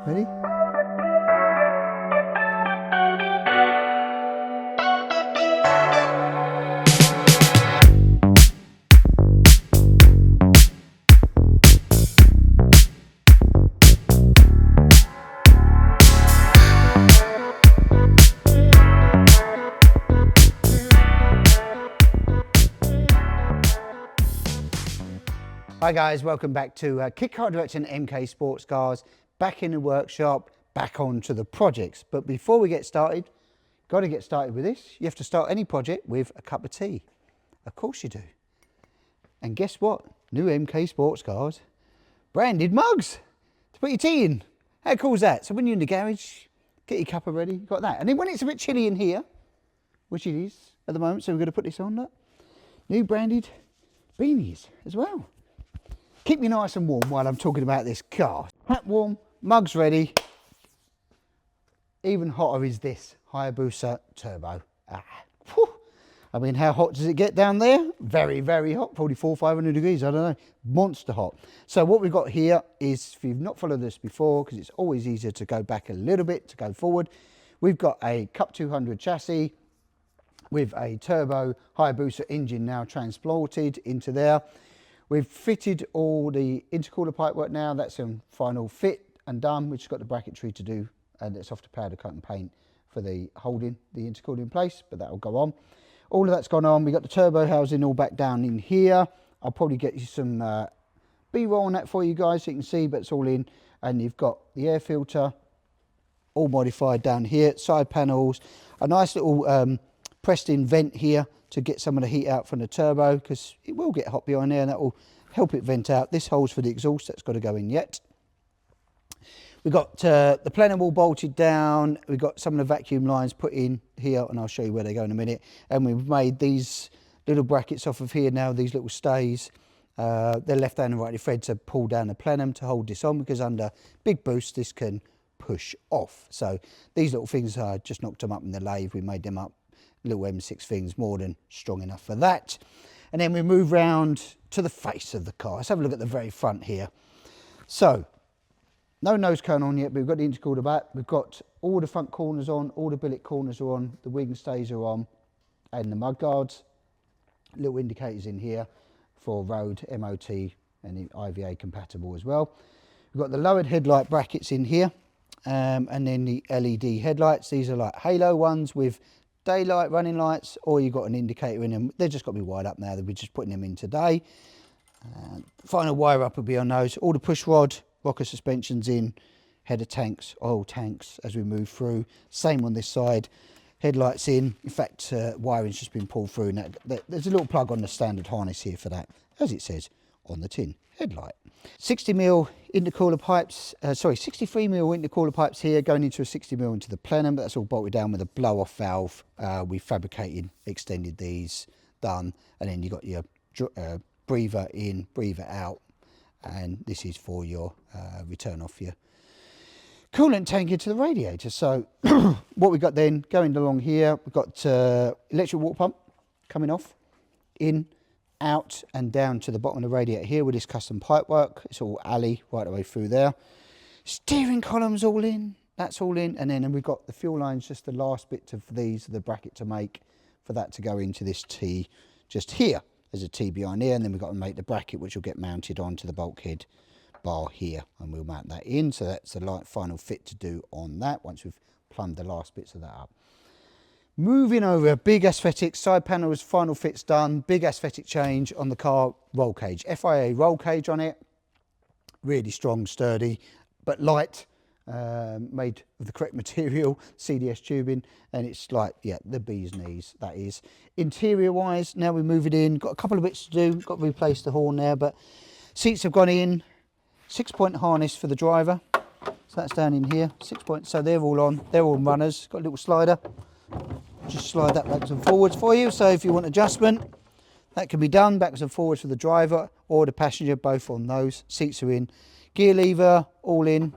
Ready? Hi guys, welcome back to Kit Car Director and MK Sportscars. Back in the workshop, back onto the projects. But before we get started, got to get started with this. You have to start any project with a cup of tea. Of course you do. And guess what? New MK Sportscars branded mugs to put your tea in. How cool is that? So when you're in the garage, get your cuppa ready, you've got that. And then when it's a bit chilly in here, which it is at the moment, so we're going to put this on, look. New branded beanies as well. Keep me nice and warm while I'm talking about this car. Hat warm, mugs ready. Even hotter is this Hayabusa Turbo. I mean, how hot does it get down there? Very, very hot, probably 400-500 degrees, I don't know. Monster hot. So what we've got here is, if you've not followed this before, because it's always easier to go back a little bit to go forward, we've got a Cup 200 chassis with a turbo Hayabusa engine now transported into there. We've fitted all the intercooler pipework now. That's in final fit and done. We've just got the bracketry to do, and it's off to powder coat and paint for the holding the intercooler in place, but that will go on. All of that's gone on. We've got the turbo housing all back down in here. I'll probably get you some B-roll on that for you guys so you can see, but it's all in. And you've got the air filter all modified down here, side panels, a nice little pressed in vent here to get some of the heat out from the turbo, because it will get hot behind there and that will help it vent out. This hole's for the exhaust, that's got to go in yet. We've got the plenum all bolted down. We've got some of the vacuum lines put in here, and I'll show you where they go in a minute. And we've made these little brackets off of here now, these little stays. They're left and right thread to pull down the plenum to hold this on, because under big boost this can push off. So these little things, I just knocked them up in the lathe. We made them up. Little M6 things, more than strong enough for that. And then we move round to the face of the car. Let's have a look at the very front here. So no nose cone on yet, but we've got the intercooler back. We've got all the front corners on, all the billet corners are on, the wing stays are on, and the mud guards. Little indicators in here for road, MOT, and the IVA compatible as well. We've got the lowered headlight brackets in here, and then the LED headlights. These are like halo ones with daylight running lights, or you've got an indicator in them. They've just got to be wired up now. We're just putting them in today. Final wire up will be on those. All the push rod, rocker suspensions in, header tanks, oil tanks as we move through. Same on this side. Headlights in. In fact, wiring's just been pulled through. And there's a little plug on the standard harness here for that, as it says on the tin. Headlight. 60mm intercooler pipes, 63mm intercooler pipes here, going into a 60mm into the plenum, but that's all bolted down with a blow-off valve. We fabricated, extended these, done, and then you've got your breather in, breather out, and this is for your return off your coolant tank into the radiator. So what we've got then, going along here, we've got electric water pump coming off, in, out and down to the bottom of the radiator here with this custom pipework. It's all alley right the way through there. Steering columns all in, that's all in. And then we've got the fuel lines, just the last bit of these, the bracket to make for that to go into this T just here. There's a T behind here, and then we've got to make the bracket which will get mounted onto the bulkhead bar here, and we'll mount that in. So that's the final fit to do on that once we've plumbed the last bits of that up. Moving over, big aesthetic, side panels, final fits done, big aesthetic change on the car roll cage. FIA roll cage on it, really strong, sturdy, but light, made of the correct material, CDS tubing, and it's like, yeah, the bee's knees, that is. Interior wise, now we move it in, got a couple of bits to do, got to replace the horn there, but seats have gone in, 6-point harness for the driver, so that's down in here, 6 points, so they're all on, they're all runners, got a little slider. Just slide that backwards and forwards for you. So if you want adjustment, that can be done backwards and forwards for the driver or the passenger, both on those. Seats are in. Gear lever, all in.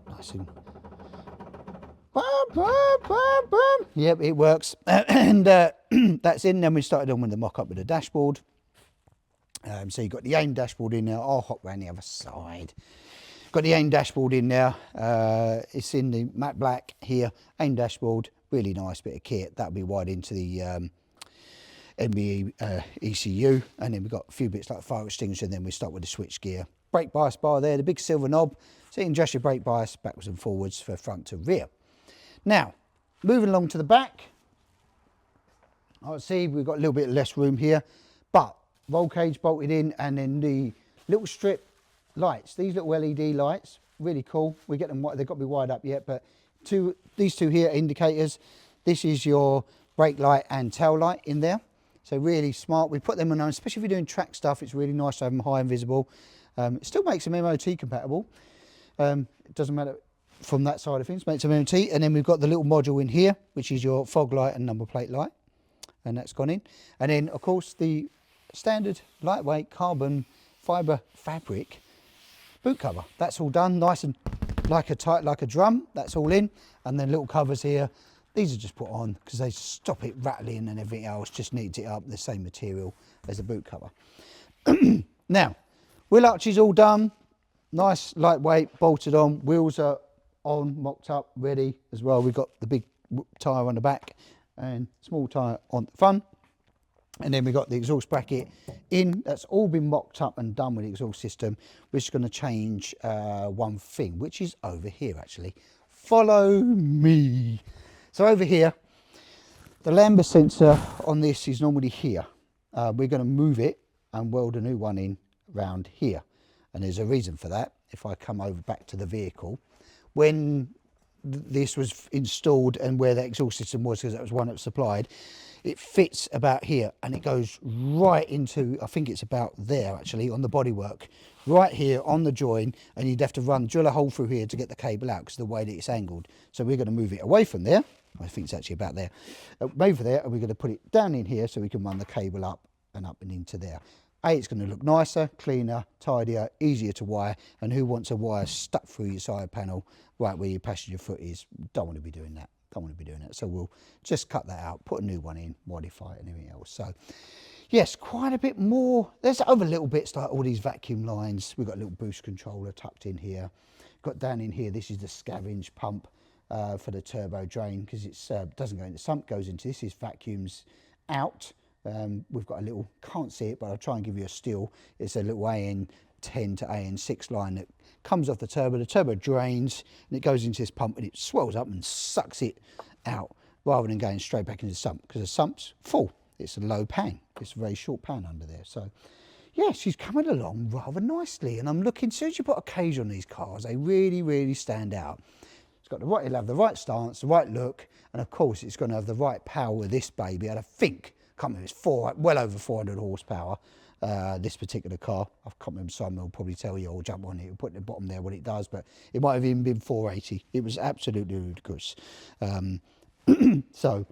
Nice and... Yep, it works. And that's in. Then we started on with the mock-up with the dashboard. So you've got the AIM dashboard in there. I'll hop around the other side. Got the AIM dashboard in there. It's in the matte black here. AIM dashboard, really nice bit of kit. That'll be wired into the MBE ECU, and then we've got a few bits like fire extinguisher, and then we start with the switch gear. Brake bias bar there, the big silver knob, so you can adjust your brake bias backwards and forwards for front to rear. Now, moving along to the back, I see we've got a little bit less room here, but roll cage bolted in, and then the little strip lights, these little LED lights, really cool. We get them, they've got to be wired up yet, but these two here indicators. This is your brake light and tail light in there. So really smart. We put them on, especially if you're doing track stuff, it's really nice to have them high and visible. It still makes them MOT compatible. It doesn't matter from that side of things, makes them MOT. And then we've got the little module in here, which is your fog light and number plate light. And that's gone in. And then, of course, the standard lightweight carbon fibre fabric boot cover. That's all done, nice and tight like a drum. That's all in. And then little covers here. These are just put on because they stop it rattling, and everything else just needs it up, the same material as the boot cover. Now, wheel arches all done, nice, lightweight, bolted on. Wheels are on, mocked up, ready as well. We've got the big tyre on the back and small tyre on the front. And then we've got the exhaust bracket in. That's all been mocked up and done with the exhaust system. We're just going to change one thing, which is over here actually. Follow me. So over here, the lambda sensor on this is normally here. We're going to move it and weld a new one in around here. And there's a reason for that. If I come over back to the vehicle, when this was installed and where the exhaust system was, because that was one that was supplied, it fits about here and it goes right into, I think it's about there actually, on the bodywork, right here on the join, and you'd have to drill a hole through here to get the cable out because of the way that it's angled. So we're going to move it away from there. I think it's actually about there. Over there, and we're going to put it down in here so we can run the cable up and into there. It's going to look nicer, cleaner, tidier, easier to wire. And who wants a wire stuck through your side panel right where your passenger foot is? Don't want to be doing that. Don't want to be doing that. So we'll just cut that out, put a new one in, modify it and everything else. So yes, quite a bit more. There's other little bits like all these vacuum lines. We've got a little boost controller tucked in here. Got down in here, this is the scavenge pump for the turbo drain, because it doesn't go into the sump, goes into this. Is vacuums out. We've got a little, can't see it, but I'll try and give you a still. It's a little AN10 to AN6 line that comes off the turbo. The turbo drains and it goes into this pump and it swells up and sucks it out rather than going straight back into the sump, because the sump's full. It's a low pan. It's a very short pan under there. So yeah, she's coming along rather nicely, and I'm looking, as soon as you put a cage on these cars, they really, really stand out. It's got the right, it'll have the right stance, the right look, and of course it's going to have the right power with this baby. I think, can't remember, it's well over 400 horsepower, this particular car. I can't remember, Simon will probably tell you, or jump on it, we'll put at the bottom there what it does, but it might have even been 480. It was absolutely ludicrous. So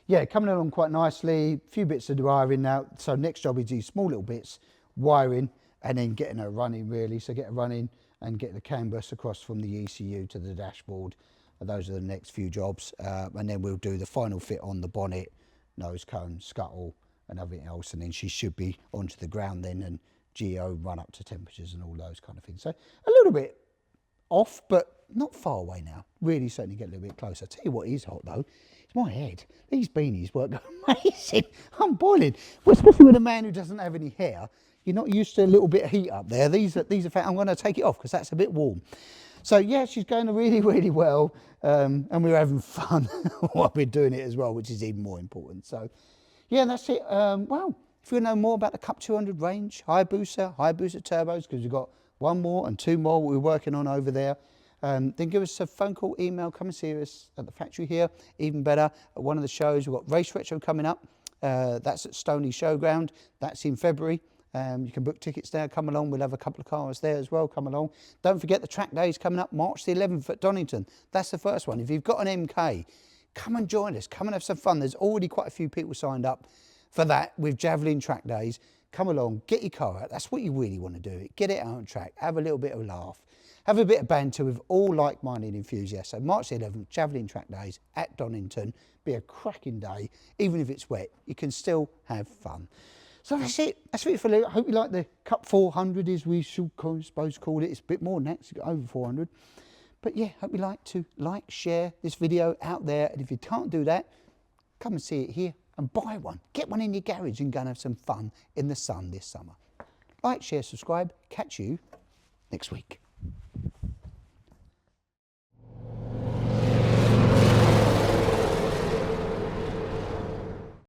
yeah, coming along quite nicely. A few bits of the wiring now. So next job is these small little bits, wiring, and then getting her running really. So get her running and get the CAN bus across from the ECU to the dashboard. And those are the next few jobs. And then we'll do the final fit on the bonnet, nose cone, scuttle and everything else. And then she should be onto the ground then, and geo run up to temperatures and all those kind of things. So a little bit off, but not far away now. Really certainly get a little bit closer. I'll tell you what is hot though. It's my head. These beanies work amazing. I'm boiling. Well, especially with a man who doesn't have any hair. You're not used to a little bit of heat up there. These are I'm going to take it off because that's a bit warm. So yeah, she's going really, really well. And we're having fun while we're doing it as well, which is even more important. So yeah, that's it. Well, if you want to know more about the Cup 200 range, Hayabusa Turbos, because we've got one more and two more we're working on over there, then give us a phone call, email, come and see us at the factory here. Even better, at one of the shows, we've got Race Retro coming up. That's at Stony Showground. That's in February. You can book tickets there, come along. We'll have a couple of cars there as well, come along. Don't forget the track days coming up March the 11th at Donington. That's the first one. If you've got an MK, come and join us, come and have some fun. There's already quite a few people signed up for that with Javelin track days. Come along, get your car out. That's what you really want to do. Get it out on track, have a little bit of a laugh, have a bit of banter with all like-minded enthusiasts. So March the 11th, Javelin track days at Donington. Be a cracking day. Even if it's wet, you can still have fun. So that's it. That's it for you. I hope you like the Cup 400, as we should suppose call it. It's a bit more than that, it's got over 400. But yeah, hope you like to share this video out there. And if you can't do that, come and see it here and buy one. Get one in your garage and go and have some fun in the sun this summer. Like, share, subscribe. Catch you next week.